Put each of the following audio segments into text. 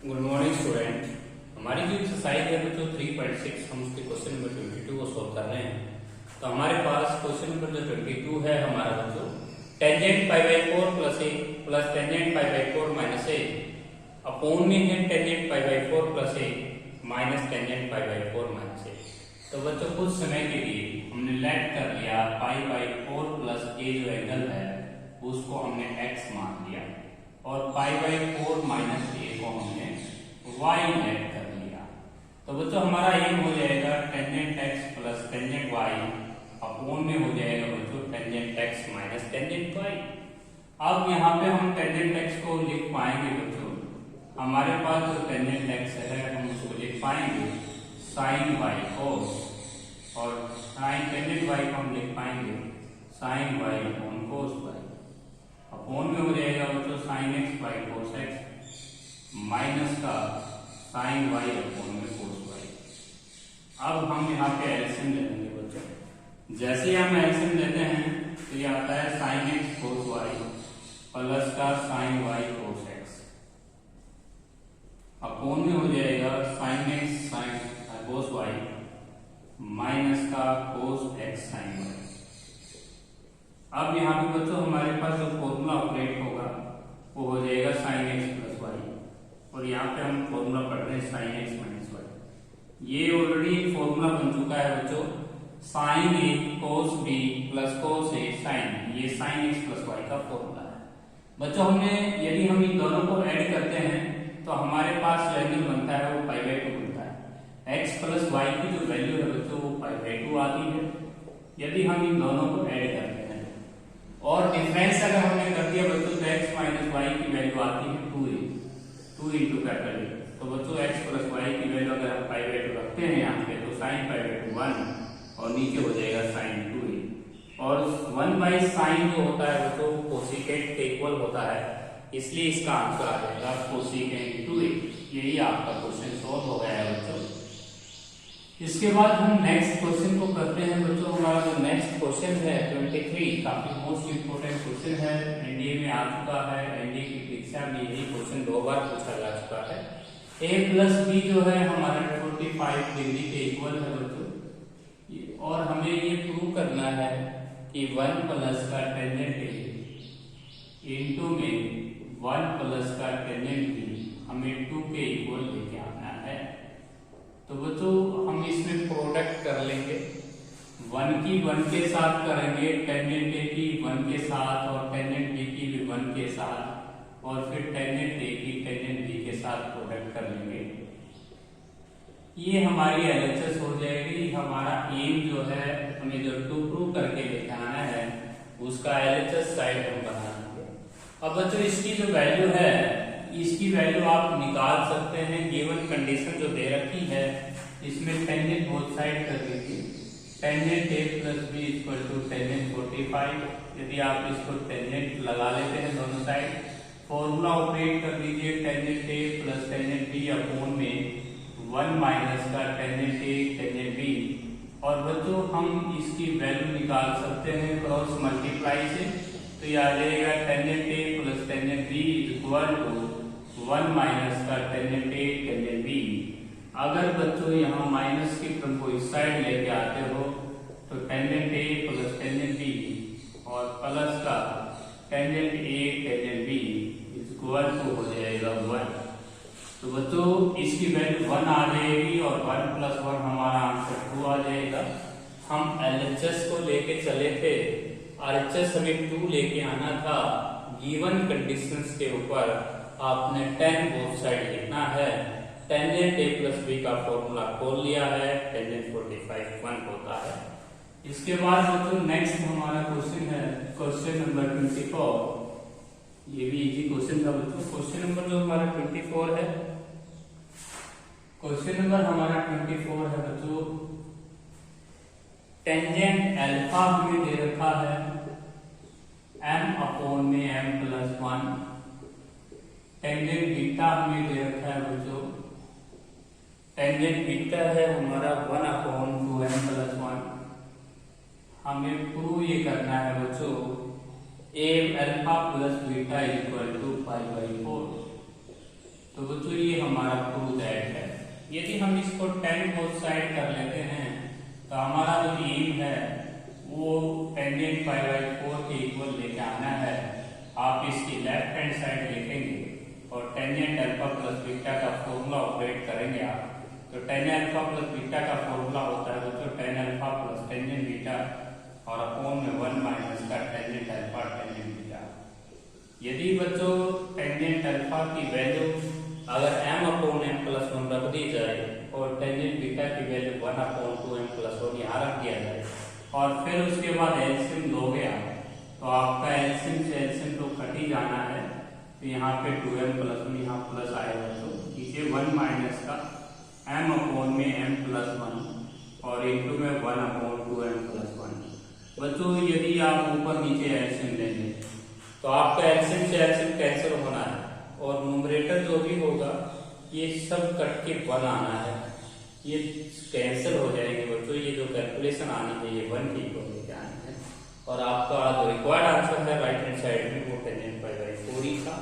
Good morning student. हमारी जो exercise है बच्चों 3.6 हम उसके क्वेश्चन नंबर 22 को सॉल्व कर रहे हैं। तो हमारे पास क्वेश्चन नंबर जो 22 है हमारा बच्चों tangent pi by 4 plus a plus tangent pi by 4 minus a upon में है tangent pi by 4 plus a minus tangent pi by 4 minus a. तो बच्चों कुछ समय के लिए हमने लेट कर लिया पाई बाई 4 प्लस ए जो एंगल है उसको हमने x मान लिया और पाई बाई 4 माइनस ए को हमने y लेट कर लिया। तो बच्चों हमारा ये हो जाएगा tangent x plus tangent y upon में हो जाएगा बच्चों tangent x minus tangent y। अब यहाँ पे हम टेंजेंट x को लिख पाएंगे बच्चों, हमारे पास जो टेंजेंट x है हम उसको लिख पाएंगे साइन y cos और साइन टेंजेंट y को हम लिख पाएंगे sine y upon cos y। Upon में हो जाएगा बच्चों sine x by cos x minus का साइन y अपोन में कोस y। अब हम यहाँ पे एलसीएम ले लेंगे बच्चों। जैसे ही हम एलसीएम लेते हैं तो ये आता है sine x cos y plus का sine y cos x upon में हो जाएगा sine x sine cos y minus का कोस x साइन y। अब यहाँ पे बच्चों हमारे पास जो फॉर्मूला ऑपरेट होगा वो हो जाएगा साइन एक्स प्लस वाई और यहाँ पे हम फॉर्मूला पढ़ रहे हैं साइन एक्स माइनस वाई। ये ऑलरेडी एक फॉर्मूला बन चुका है बच्चों साइन ए कोस बी प्लस कोस ए साइन, ये साइन एक्स प्लस वाई का फॉर्मूला है बच्चों। हमने यदि हम इन दोनों को ऐड करते हैं तो हमारे पास जो एंगल बनता है वो पाई बाई 2 बनता है। एक्स प्लस वाई की जो वैल्यू है बच्चों वो पाई बाई 2 आती है यदि हम इन दोनों को ऐड करते हैं। और डिफरेंस अगर हमने कर दिया बच्चों तो x माइनस वाई की वैल्यू आती है 2 इंटू कैपिटल ए। तो बच्चों x प्लस वाई की वैल्यू अगर हम पाई बाई 2 रखते हैं यहाँ पे तो साइन पाई बाई 2 1 और नीचे हो जाएगा साइन 2a और 1 बाई साइन जो होता है बच्चों कोसिकेंट के इक्वल होता है, इसलिए इसका आंसर आ जाएगा कोसिकेंट 2a। यही आपका क्वेश्चन सॉल्व हो गया है बच्चों। इसके बाद हम नेक्स्ट क्वेश्चन को करते हैं बच्चों। हमारा जो नेक्स्ट क्वेश्चन है 23 काफी मोस्ट इंपोर्टेंट क्वेश्चन है, एनडीए में आ चुका है, एनडीए की परीक्षा में यही क्वेश्चन 2 बार पूछा जा चुका है। a प्लस बी जो है हमारा 45 डिग्री के इक्वल है बच्चों और हमें ये प्रूव करना है कि 1 प्लस का टेंजेंट ए इंटू में 1 प्लस का टेंजेंट बी हमें 2 के इक्वल लेके आना है। तो बच्चों हम इसमें प्रोडक्ट कर लेंगे, 1 की 1 के साथ करेंगे, टेंजेंट ए की 1 के साथ और टेंजेंट बी की भी 1 के साथ और फिर टेंजेंट ए की टेंजेंट बी के साथ प्रोडक्ट कर लेंगे। ये हमारी एलएचएस हो जाएगी। हमारा एम जो है हमें जो 2 प्रूव करके लेके आना है उसका एलएचएस साइड हम बना देंगे। अब बच्चों इसकी जो वैल्यू है इसकी वैल्यू आप निकाल सकते हैं, गिवन कंडीशन जो दे रखी है इसमें टेंजेंट बोथ साइड कर लीजिए, tangent A plus B equal to tangent 45। यदि आप इसको टेंजेंट लगा लेते हैं दोनों साइड, फॉर्मूला ऑपरेट कर लीजिए tangent A plus tangent B upon में 1 माइनस का टेंजेंट ए टेंजेंट बी। और बच्चों हम इसकी वैल्यू निकाल सकते हैं क्रॉस मल्टीप्लाई से, तो ये आ जाएगा tangent A plus tangent B equal to 1 minus का टेंजेंट ए टेंजेंट बी। अगर बच्चों यहाँ माइनस की टर्म को इस साइड लेके आते हो तो tangent A plus tangent B और प्लस का tangent A tangent B equal to हो जाएगा 1। तो बच्चों इसकी वैल्यू 1 आ जाएगी और 1 प्लस 1 हमारा आंसर 2 आ जाएगा। हम एलएचएस को लेके चले थे, आरएचएस हमें 2 लेके आना था। गिवन कंडीशंस के ऊपर आपने 10 बोथ साइड लिखना है। टेंजेंट ए प्लस बी का फॉर्मूला खोल लिया है, टेंजेंट 45 1 होता है। इसके बाद बच्चों नेक्स्ट हमारा क्वेश्चन है क्वेश्चन नंबर 24। ये भी इजी क्वेश्चन था बच्चों। क्वेश्चन नंबर जो हमारा 24 है, क्वेश्चन नंबर हमारा 24 है बच्चों, टेंजेंट अल्फा हमें दे रखा है m अपोन में m प्लस 1, टेंजेंट बीटा हमें दे रखा है बच्चों, टेंजेंट बीटा है हमारा 1 अपोन 2m प्लस 1। हमें प्रूव ये करना है बच्चों a alpha plus beta equal to pi by 4। तो बच्चों ये हमारा प्रूव दैट है। यदि हम इसको 10 बोथ साइड कर लेते हैं तो हमारा जो एम है वो टेंजेंट पाई बाई 4 के इक्वल लेके आना है। आप इसकी लेफ्ट हैंड साइड लिखेंगे और टेंजेंट अल्फा प्लस बीटा का फॉर्मूला ऑपरेट करेंगे आप। तो टेन अल्फा प्लस बीटा का फॉर्मूला होता है बच्चों tan alpha plus tangent beta और अपॉन में 1 माइनस का टेंजेंट अल्फा टेंजेंट बीटा। यदि बच्चों टेंजेंट अल्फा की वैल्यू अगर m अपॉन m प्लस 1 रख दी जाए और टेंजेंट बीटा की वैल्यू 1 अपॉन 2m प्लस 1 यहाँ रख दिया जाए और फिर उसके बाद एलसीएम लोगे आप, तो आपका एलसीएम से एलसीएम तो कट ही जाना है। तो यहाँ पे 2m प्लस 1 यहाँ प्लस आएगा तो नीचे 1 माइनस का m अपॉन में m प्लस 1 और इंटू में 1 अपॉन 2m प्लस 1। बच्चों यदि आप ऊपर नीचे एलसीएम लेंगे तो आपका एलसीएम से एलसीएम कैंसिल होना है और न्यूमरेटर जो भी होगा ये सब कट के 1 आना है, ये कैंसिल हो जाएंगे बच्चों। ये जो कैलकुलेशन आनी है ये 1 के इक्वल लेके आनी है और आपका जो रिक्वायर्ड आंसर है राइट हैंड साइड में वो टेंजेंट पाई बाई 4 ही था।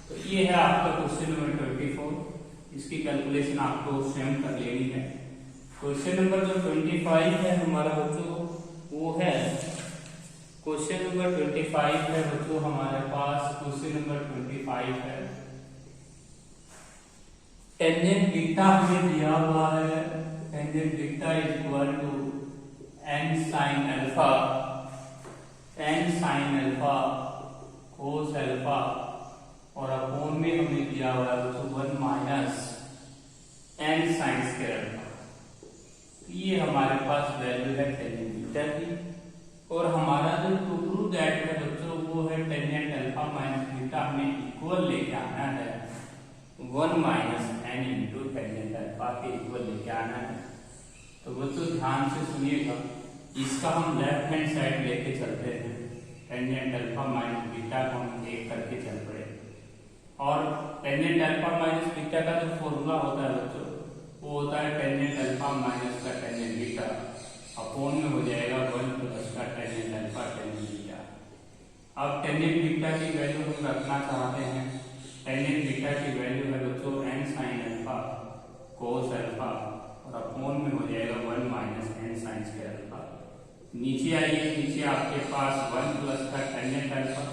तो ये है आपका क्वेश्चन नंबर 24। इसकी कैलकुलेशन आपको स्वयं कर लेनी है। क्वेश्चन नंबर जो 25 है हमारा बच्चों वो है क्वेश्चन नंबर 25 है बच्चों हमारे पास। क्वेश्चन नंबर 25 है टेंजेंट बीटा हमें दिया हुआ है। Tangent beta is equal to n sin alpha cos alpha और अपॉन में हमें दिया हुआ है बच्चों 1 minus n sin square alpha. ये हमारे पास वैल्यू है टेंजेंट बीटा की और हमारा जो टू प्रूव दैट है बच्चों वो है टेंजेंट अल्फा माइनस बीटा हमें इक्वल लेके आना है 1 minus n into tangent alpha के इक्वल लेके आना है। तो बच्चों ध्यान से सुनिएगा, इसका हम लेफ्ट हैंड साइड लेके चलते हैं। टेंजेंट अल्फा माइनस बीटा को हम एक करके चल पड़े और टेंजेंट अल्फा माइनस बीटा का जो फॉर्मूला होता है बच्चों वो होता है टेंजेंट अल्फा माइनस का टेंजेंट बीटा अपॉन में हो जाएगा 1 प्लस का टेंजेंट अल्फा टेंजेंट बीटा। अब टेंजेंट बीटा की वैल्यू हम रखना चाहते हैं। टेंजेंट बीटा की वैल्यू है बच्चों n sin alpha cos alpha और अपॉन में हो जाएगा 1 minus n sin square alpha. नीचे आइए, नीचे आपके पास 1 प्लस का टेंजेंट अल्फा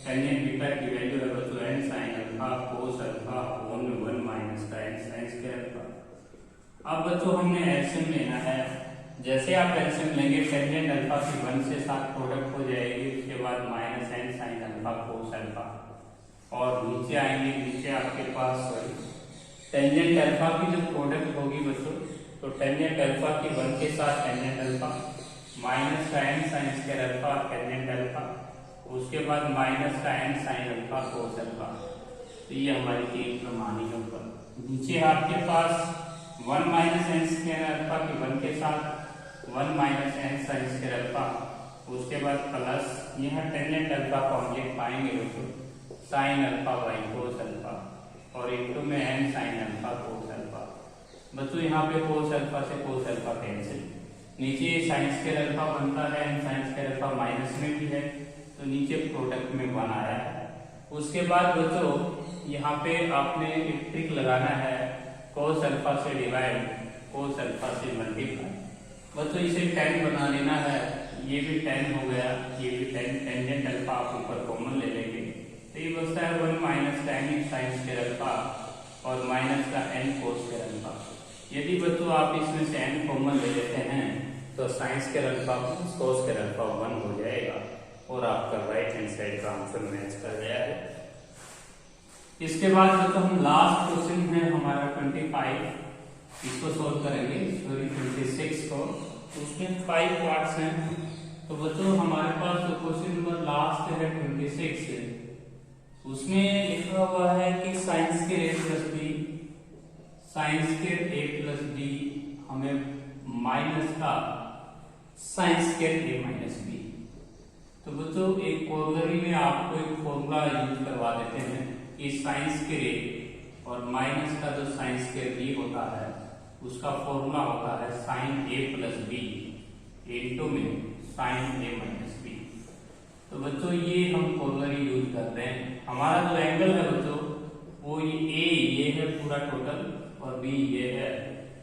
टेंजेंट बीटा की वैल्यू है बच्चों n sin alpha cos alpha upon में 1 माइनस का n sin स्क्वायर अल्फा। अब बच्चों हमने एलसीएम लेना है। जैसे आप एलसीएम लेंगे टेंजेंट अल्फा की 1 से साथ प्रोडक्ट हो जाएगी, उसके बाद minus n sin alpha cos alpha और नीचे आएंगे, नीचे आपके पास टेंजेंट अल्फा की जो प्रोडक्ट होगी बच्चों तो टेंजेंट अल्फा की 1 के साथ टेंजेंट अल्फा माइनस का n sin square alpha tangent alpha उसके बाद माइनस का n sin alpha cos alpha. तो ये हमारी 3 प्रमाणी है ऊपर। नीचे आपके पास 1 माइनस n स्क्वायर अल्फा की 1 के साथ 1 minus n sin square alpha उसके बाद प्लस यहाँ टेंजेंट अल्फा को हम लिख पाएंगे बच्चों sine alpha by cos alpha और इंटू में n sine alpha cos alpha. बच्चों यहाँ पे कोस अल्फा से कोस अल्फा कैंसिल, नीचे साइन स्क्वायर अल्फा बनता है n sine square alpha minus में भी है तो नीचे प्रोडक्ट में 1 आया है। उसके बाद बच्चों यहाँ पे आपने एक ट्रिक लगाना है, कोस अल्फा से डिवाइड कोस अल्फा से मल्टीप्लाई। बच्चों इसे 10 बना लेना है, ये भी 10 हो गया, ये भी 10 टेंजेंट अल्फा आप ऊपर कॉमन ले लेंगे तो ये बचता है 1 minus tan sin square alpha और माइनस का n cos स्क्वायर अल्फा। यदि बच्चों आप इसमें से n कॉमन ले लेते हैं तो sin square alpha plus cos square alpha 1 हो जाएगा और आपका राइट हैंड साइड का आंसर मैच कर गया है। इसके बाद जो हम लास्ट क्वेश्चन है हमारा 25 इसको सोल्व करेंगे, सॉरी 26 को। उसमें 5 पार्ट्स हैं तो बच्चों हमारे पास जो क्वेश्चन नंबर लास्ट है 26 उसमें लिखा हुआ है कि साइंस के a प्लस बी साइंस के a प्लस बी हमें माइनस का साइंस के a माइनस बी। तो बच्चों एक कोरोलरी में आपको एक फॉर्मूला यूज करवा देते हैं कि साइंस के a और माइनस का जो साइंस के b होता है उसका फॉर्मूला होता है sine a plus B into में साइन a माइनस बी। तो बच्चों ये हम कोरोलरी यूज कर रहे हैं। हमारा जो एंगल है बच्चों वो ये पूरा टोटल और b ये है।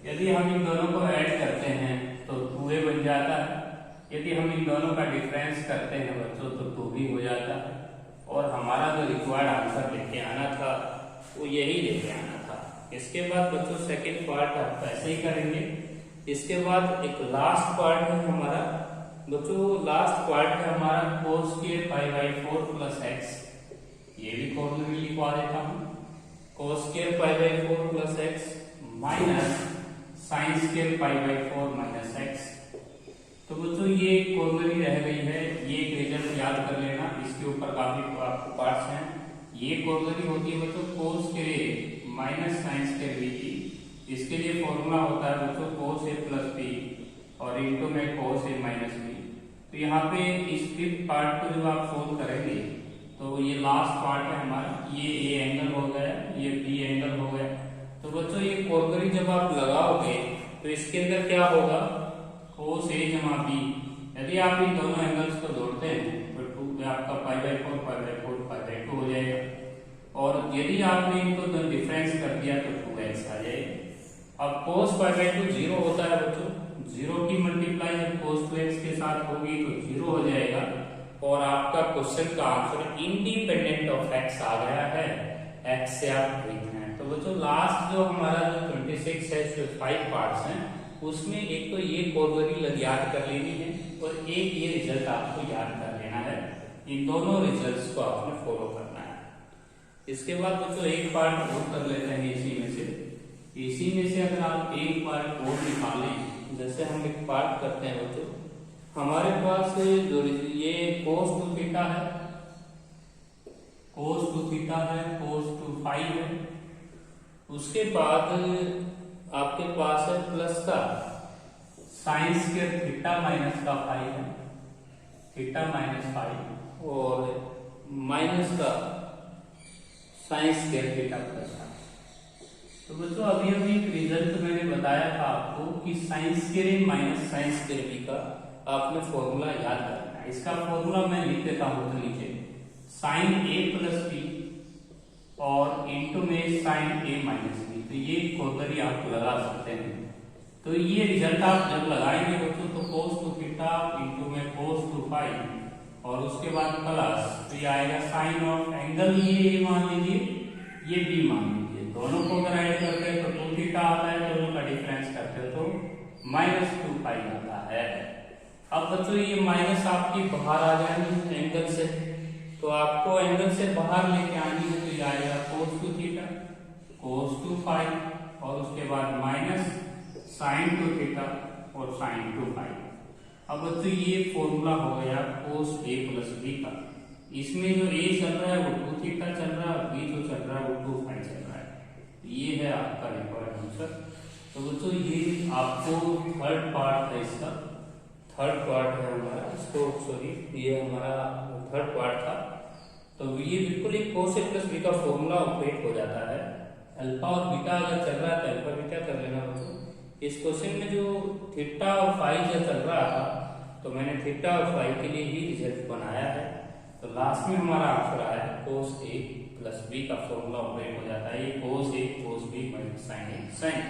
यदि हम इन दोनों को ऐड करते हैं तो 2a बन जाता है। यदि हम इन दोनों का डिफरेंस करते हैं बच्चों तो 2b हो जाता है। और हमारा जो रिक्वायर्ड आंसर लेके आना था वो यही लेके आना था। इसके बाद बच्चों सेकेंड पार्ट आप ऐसे ही करेंगे। इसके बाद एक लास्ट पार्ट है हमारा बच्चों, लास्ट पार्ट है हमारा cos square pi by 4 plus x. ये भी फॉर्मूला लिखवा देता हूँ, cos square pi by 4 plus x minus sine square pi by 4 minus x. तो बच्चों ये कॉर्नरी रह गई है, ये एक रिजल्ट याद कर लेना, इसके ऊपर काफी आपको पार्ट्स हैं। ये कॉर्नरी होती है बच्चों cos square minus sine square B की। इसके लिए फॉर्मूला होता है बच्चों cos a प्लस बी और इनटू में cos a माइनस बी। तो यहाँ पे इस फिफ्थ पार्ट को जब आप सोल्व करेंगे तो ये लास्ट पार्ट है हमारा, ये ए एंगल हो गया, ये बी एंगल हो गया। तो बच्चों ये कॉर्नरी जब आप लगाओगे तो इसके अंदर क्या होगा, cos a जमा b। यदि आप इन दोनों एंगल्स को जोड़ते हैं तो 2 आपका पाई by 4 pi by 4 pi by 2 हो जाएगा। और यदि आपने इनको डिफरेंस कर दिया तो 2x आ जाएगा। अब cos पाई बाई 2 0 होता है बच्चों, 0 की मल्टीप्लाई जब cos 2x के साथ होगी तो 0 हो जाएगा। और आपका क्वेश्चन का आंसर इंडिपेंडेंट ऑफ x आ गया है, x से आप ठीक हैं। तो बच्चों लास्ट जो हमारा जो 26 है, जो 5 पार्ट्स हैं, उसमें एक तो ये कॉर्नरी याद कर लेनी है और एक ये रिजल्ट आपको याद कर लेना है। इन दोनों रिजल्ट्स को आपने फॉलो करना है। इसके बाद बच्चों एक पार्ट और कर लेते हैं इसी में से। इसी में से अगर आप एक पार्ट और निकालें, जैसे हम एक पार्ट करते हैं बच्चों, हमारे पास जो ये cos 2 थीटा है, cos 2 थीटा है, cos 2 फाई है। उसके बाद आपके पास है प्लस का साइन स्क्वायर थीटा माइनस का फाई है, थीटा माइनस फाई, और माइनस का साइन स्क्वायर थीटा प्लस का। तो बच्चों अभी अभी एक रिजल्ट मैंने बताया था आपको कि sine square minus sine square B का आपने फॉर्मूला याद रखना है। इसका फॉर्मूला मैं लिख देता हूं तो नीचे, साइन ए प्लस बी और इंटू में साइन ए माइनस बी। तो ये कॉर्नरी आप लगा सकते हैं। तो ये रिजल्ट आप जब लगाएंगे बच्चों तो cos 2 थीटा इंटू में cos 2 फाई और उसके बाद प्लस, तो ये आएगा साइन ऑफ एंगल, ये मान लीजिए, ये बी मान लीजिए। दोनों को अगर ऐड करते हैं तो 2 थीटा आता है, दोनों का डिफरेंस करते हो तो माइनस 2 फाई आता है। अब बच्चों ये माइनस आपकी बाहर आ जाएगी एंगल से, तो आपको एंगल से बाहर लेके आनी है। तो ये आएगा cos 2 थीटा cos 2 फाई और उसके बाद माइनस साइन 2 थीटा और साइन 2 फाई। अब बच्चों ये फॉर्मूला हो गया cos a प्लस b का। इसमें जो a चल रहा है वो 2 थीटा चल रहा है और b जो चल रहा है वो 2 फाई चल रहा है। ये है आपका रिक्वायर्ड आंसर। तो बच्चों ये आपको थर्ड पार्ट है, इसका थर्ड पार्ट है हमारा, इसको सॉरी ये हमारा थर्ड पार्ट था। तो ये बिल्कुल एक cos a प्लस b का फॉर्मूला ऑपरेट हो जाता है। अल्फा और बीटा अगर चल रहा है तो अल्फा बीटा कर लेना बच्चों। इस क्वेश्चन में जो थीटा और फाई जो चल रहा था तो मैंने थीटा और फाई के लिए ही रिजल्ट बनाया है। तो लास्ट में हमारा आंसर आया cos a प्लस b का फॉर्मूला ऑपरेट हो जाता है। ये cos a cos b minus sine a sign.